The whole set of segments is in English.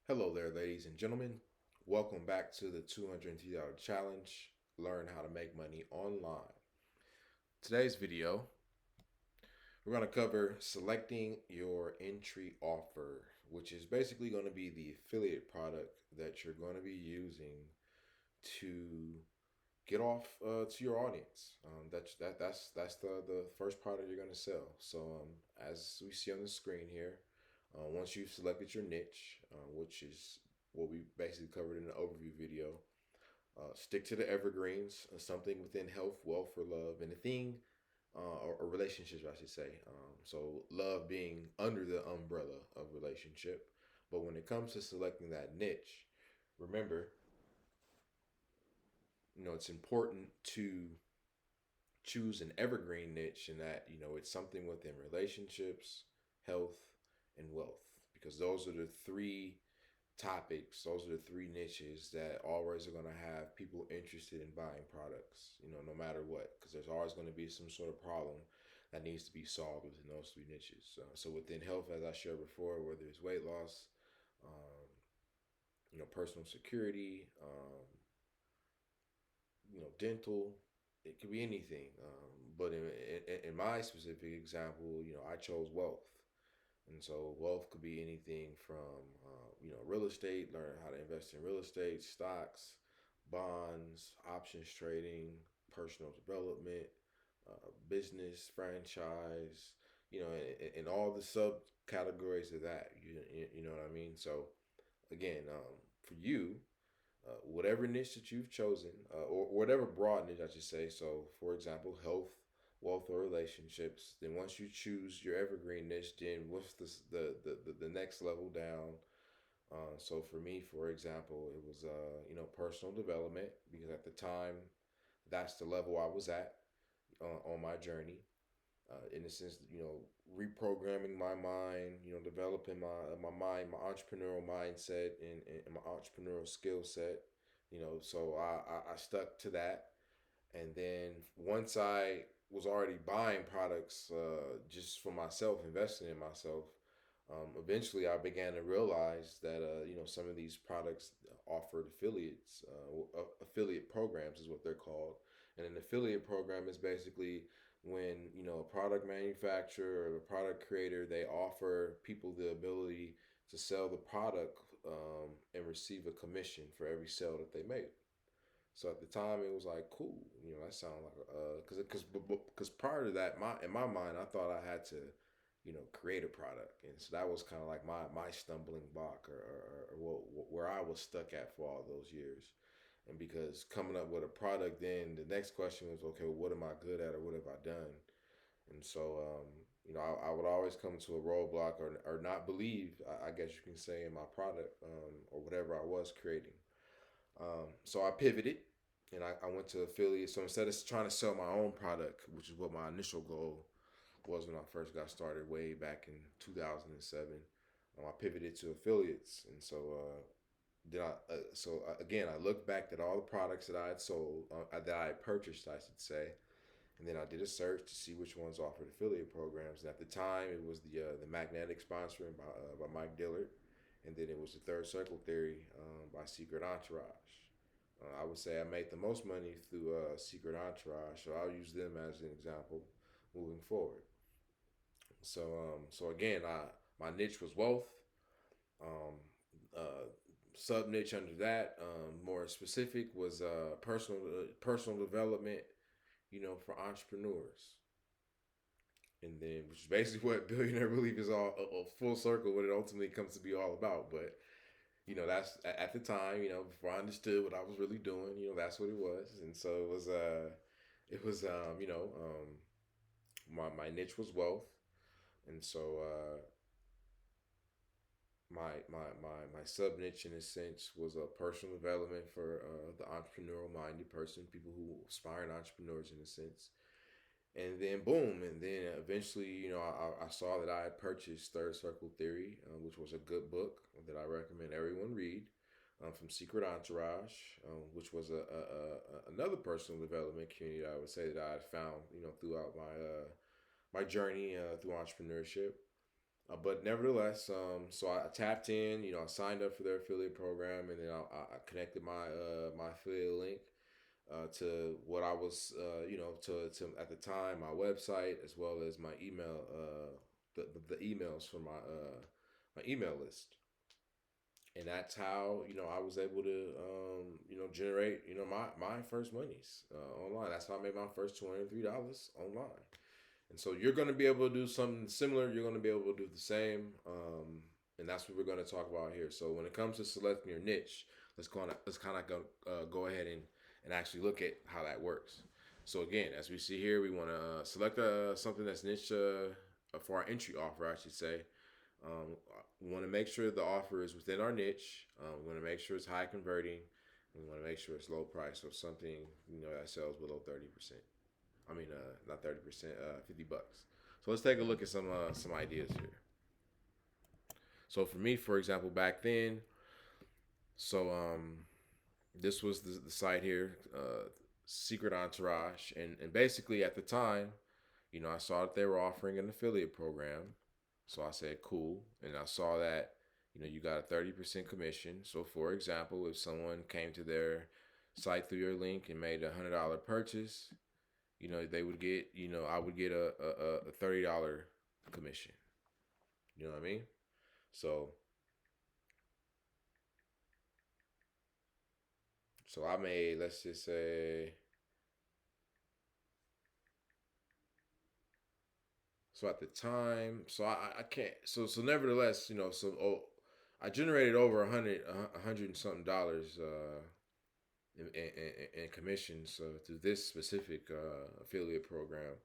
Hello there, ladies and gentlemen. Welcome back to the $200 challenge. Learn how to make money online. Today's video, we're going to cover selecting your entry offer, which is basically going to be the affiliate product that you're going to be using to get off to your audience. That's the first product you're going to sell. So as we see on the screen here, once you've selected your niche, which is what we basically covered in the overview video, stick to the evergreens, something within health, wealth, or love, and a thing, or relationships, I should say. So love being under the umbrella of relationship. But when it comes to selecting that niche, remember, it's important to choose an evergreen niche in that, it's something within relationships, health, and wealth. Because those are the three topics, those are the three niches that always are going to have people interested in buying products, no matter what, because there's always going to be some sort of problem that needs to be solved within those three niches. So within health, as I shared before, whether it's weight loss, um, personal security, dental, it could be anything. But in my specific example, I chose wealth. And so wealth could be anything from, real estate, learn how to invest in real estate, stocks, bonds, options trading, personal development, business, franchise, and all the subcategories of that. You know what I mean? So again, for you, whatever niche that you've chosen, or whatever broad niche I should say. So, for example, health, wealth, or relationships. Then once you choose your evergreen niche, then what's the next level down? So for me, for example, it was personal development, because at the time, that's the level I was at on my journey. In the sense, reprogramming my mind, developing my mind, my entrepreneurial mindset, and my entrepreneurial skill set. So I stuck to that, and then once I was already buying products just for myself, investing in myself, eventually I began to realize that some of these products offered affiliate programs is what they're called, and an affiliate program is basically when a product manufacturer or a product creator, they offer people the ability to sell the product and receive a commission for every sale that they make. So at the time, it was like cool, that sounded like because prior to that, in my mind, I thought I had to, create a product, and so that was kind of like my stumbling block, or where I was stuck at for all those years. And because coming up with a product, then the next question was, okay, well, what am I good at, or what have I done? And so, I would always come to a roadblock, or not believe, I guess you can say, in my product, or whatever I was creating. So I pivoted, and I went to affiliate. So instead of trying to sell my own product, which is what my initial goal was when I first got started way back in 2007, I pivoted to affiliates. And so again, I looked back at all the products that I had sold, that I had purchased, I should say, and then I did a search to see which ones offered affiliate programs. And at the time, it was the Magnetic sponsoring by Mike Dillard, and then it was the Third Circle Theory by Secret Entourage. I would say I made the most money through Secret Entourage, so I'll use them as an example moving forward. So again, my niche was wealth. Um, Sub niche under that, more specific, was personal development, for entrepreneurs. And then, which is basically what Billionaire Belief is all a full circle, what it ultimately comes to be all about. But that's at the time, before I understood what I was really doing, that's what it was. And so my niche was wealth. And so my sub niche, in a sense, was a personal development for the entrepreneurial minded person, people who aspiring entrepreneurs, in a sense. And then boom, and then eventually, I saw that I had purchased Third Circle Theory, which was a good book that I recommend everyone read, from Secret Entourage, which was another personal development community, I would say, that I had found, throughout my journey through entrepreneurship. But nevertheless, so I tapped in. I signed up for their affiliate program, and then I connected my affiliate link to what I was, to at the time my website as well as my email, the emails for my email list, and that's how I was able to generate my first monies online. That's how I made my first $203 online. And so you're going to be able to do something similar. You're going to be able to do the same, and that's what we're going to talk about here. So when it comes to selecting your niche, let's kind of go ahead and actually look at how that works. So again, as we see here, we want to select something that's niche for our entry offer, I should say. We want to make sure the offer is within our niche. We want to make sure it's high converting. We want to make sure it's low price, so something that sells below 30%. I mean, not 30%, $50. So let's take a look at some ideas here. So for me, for example, back then, so this was the site here, Secret Entourage, and basically at the time, I saw that they were offering an affiliate program, so I said cool, and I saw that you got a 30% commission. So for example, if someone came to their site through your link and made $100 purchase, they would get, I would get a $30 commission. You know what I mean? So I made, let's just say, so at the time, so I can't, so nevertheless, I generated over a hundred and something dollars in commissions through this specific affiliate program.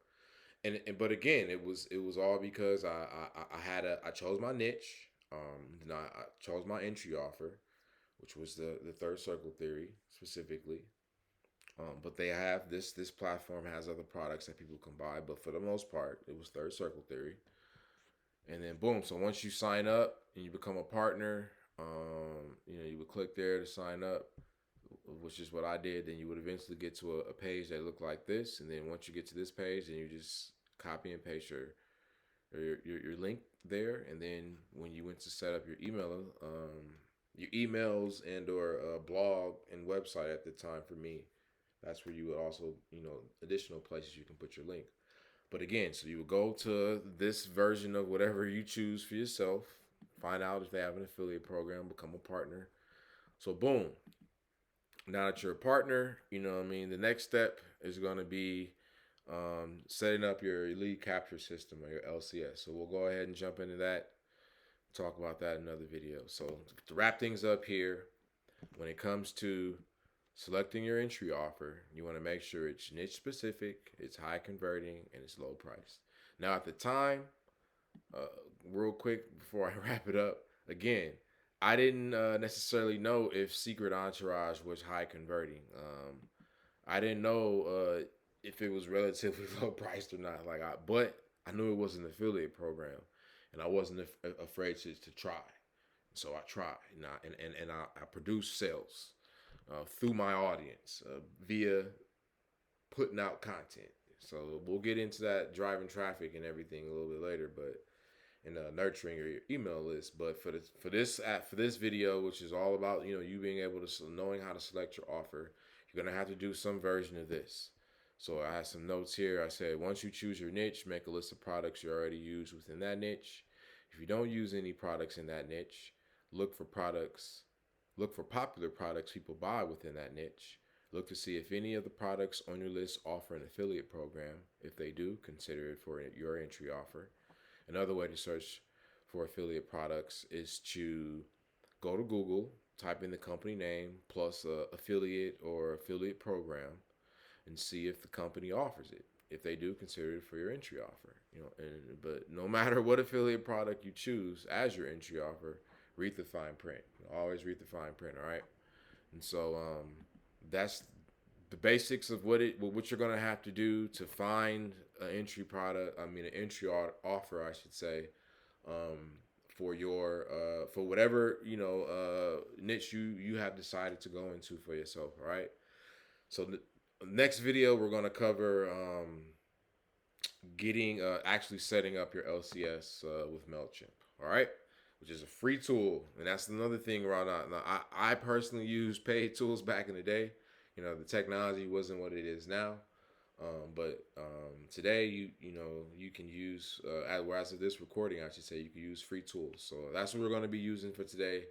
And but again, it was all because I chose my niche. Then I chose my entry offer, which was the third circle theory specifically. But they have this platform has other products that people can buy, but for the most part, it was third circle theory. And then boom, so once you sign up and you become a partner, you would click there to sign up, which is what I did. Then you would eventually get to a page that looked like this, and then once you get to this page, then you just copy and paste your link there, and then when you went to set up your emails and or blog and website at the time for me, that's where you would also additional places you can put your link. But again, so you would go to this version of whatever you choose for yourself, find out if they have an affiliate program, become a partner. So boom, now that you're a partner, what I mean, the next step is going to be setting up your lead capture system or your LCS. So we'll go ahead and jump into that, talk about that in another video. So to wrap things up here, when it comes to selecting your entry offer, you want to make sure it's niche specific, it's high converting, and it's low priced. Now at the time, uh, real quick before I wrap it up, again, I didn't necessarily know if Secret Entourage was high converting. I didn't know if it was relatively low priced or not. But I knew it was an affiliate program, and I wasn't afraid to try. So I tried, and I produced sales through my audience via putting out content. So we'll get into that driving traffic and everything a little bit later, but and nurturing your email list. But for this video, which is all about you being able to knowing how to select your offer, you're gonna have to do some version of this. So I have some notes here. I said once you choose your niche, make a list of products you already use within that niche. If you don't use any products in that niche, look for products. Look for popular products people buy within that niche. Look to see if any of the products on your list offer an affiliate program. If they do, consider it for your entry offer. Another way to search for affiliate products is to go to Google, type in the company name plus affiliate or affiliate program, and see if the company offers it. If they do, consider it for your entry offer. But no matter what affiliate product you choose as your entry offer, read the fine print. Always read the fine print. All right. And so that's the basics of what you're gonna have to do to find an entry product. I mean, an entry offer, I should say, for your for whatever niche you have decided to go into for yourself. All right. So the next video we're gonna cover getting actually setting up your LCS with Mailchimp. All right, which is a free tool, and that's another thing around. Now, I personally used paid tools back in the day. You know, the technology wasn't what it is now. But today, you can use as of this recording, I should say, you can use free tools. So that's what we're going to be using for today.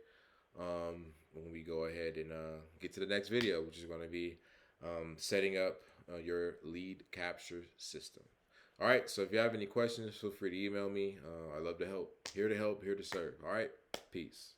When we go ahead and get to the next video, which is going to be setting up your lead capture system. All right. So if you have any questions, feel free to email me. I love to help. Here to help. Here to serve. All right. Peace.